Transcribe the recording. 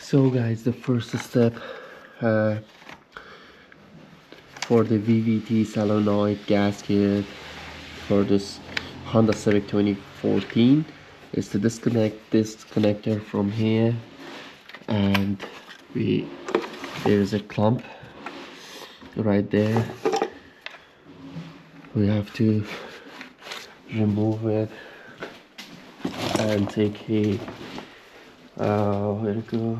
So guys, the first step for the VVT Solenoid gasket for this Honda Civic 2014 is to disconnect this connector from here, and there is a clamp right there. We have to remove it and take a where to go